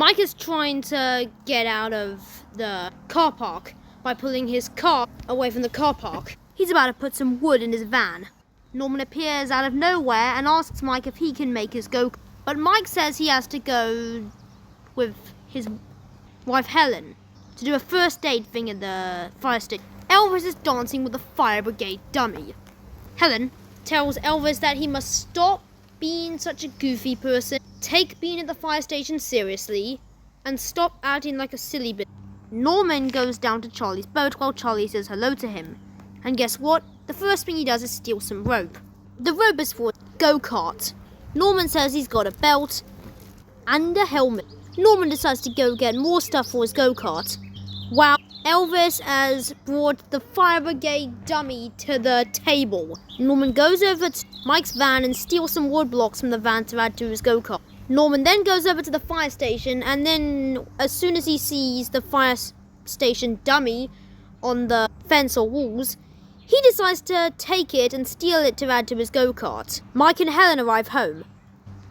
Mike is trying to get out of the car park by pulling his car away from the car park. He's about to put some wood in his van. Norman appears out of nowhere and asks Mike if he can make his go-kart. But Mike says he has to go with his wife Helen to do a first aid thing at the fire station. Elvis is dancing with the fire brigade dummy. Helen tells Elvis that he must stop being such a goofy person, take being at the fire station seriously, and stop acting like a silly bitch. Norman goes down to Charlie's boat while Charlie says hello to him. And guess what? The first thing he does is steal some rope. The rope is for a go-kart. Norman says he's got a belt and a helmet. Norman decides to go get more stuff for his go-kart, while Elvis has brought the fire brigade dummy to the table. Norman goes over to Mike's van and steals some wood blocks from the van to add to his go-kart. Norman then goes over to the fire station, and then as soon as he sees the fire station dummy on the fence or walls, he decides to take it and steal it to add to his go-kart. Mike and Helen arrive home,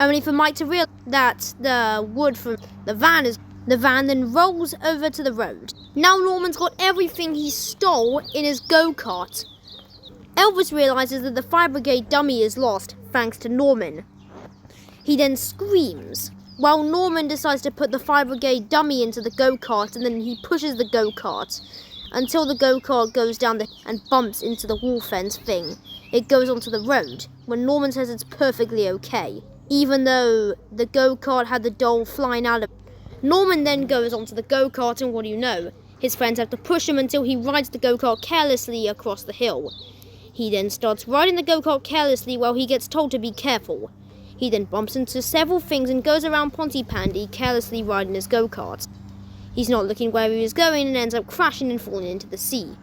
only for Mike to realize that the wood from the van then rolls over to the road. Now Norman's got everything he stole in his go-kart. Elvis realizes that the fire brigade dummy is lost, thanks to Norman. He then screams, while Norman decides to put the fire brigade dummy into the go-kart, and then he pushes the go-kart until the go-kart goes down and bumps into the wall fence thing. It goes onto the road, when Norman says it's perfectly okay, even though the go-kart had the doll flying out of it. Norman then goes onto the go-kart, and what do you know? His friends have to push him until he rides the go-kart carelessly across the hill. He then starts riding the go-kart carelessly while he gets told to be careful. He then bumps into several things and goes around pontypandy, carelessly riding his go-kart. He's not looking where he was going and ends up crashing and falling into the sea.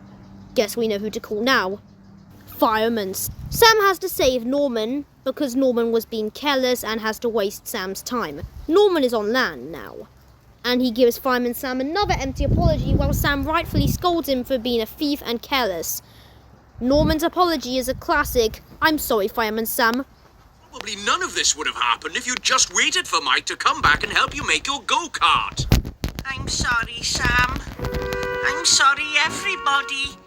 Guess we know who to call now. Fireman. Sam has to save Norman because Norman was being careless and has to waste Sam's time. Norman is on land now, and he gives Fireman Sam another empty apology while Sam rightfully scolds him for being a thief and careless. Norman's apology is a classic, "I'm sorry, Fireman Sam." Probably none of this would have happened if you'd just waited for Mike to come back and help you make your go-kart. I'm sorry, Sam. I'm sorry, everybody.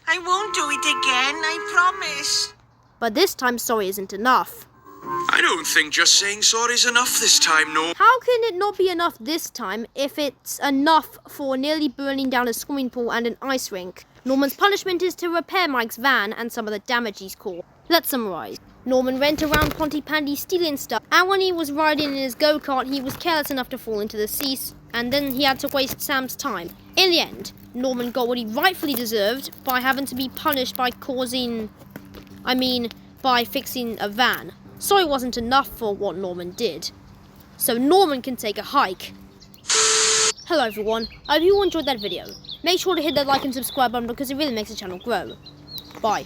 I won't do it again, I promise. But this time sorry isn't enough. I don't think just saying sorry's enough this time, no. How can it not be enough this time if it's enough for nearly burning down a swimming pool and an ice rink? Norman's punishment is to repair Mike's van and some of the damage he's caused. Let's summarise. Norman went around pontypandy stealing stuff, and when he was riding in his go-kart he was careless enough to fall into the sea, and then he had to waste Sam's time. In the end, Norman got what he rightfully deserved by having to be punished by by fixing a van. Sorry wasn't enough for what Norman did, so Norman can take a hike. Hello everyone, I hope you all enjoyed that video. Make sure to hit that like and subscribe button because it really makes the channel grow. Bye.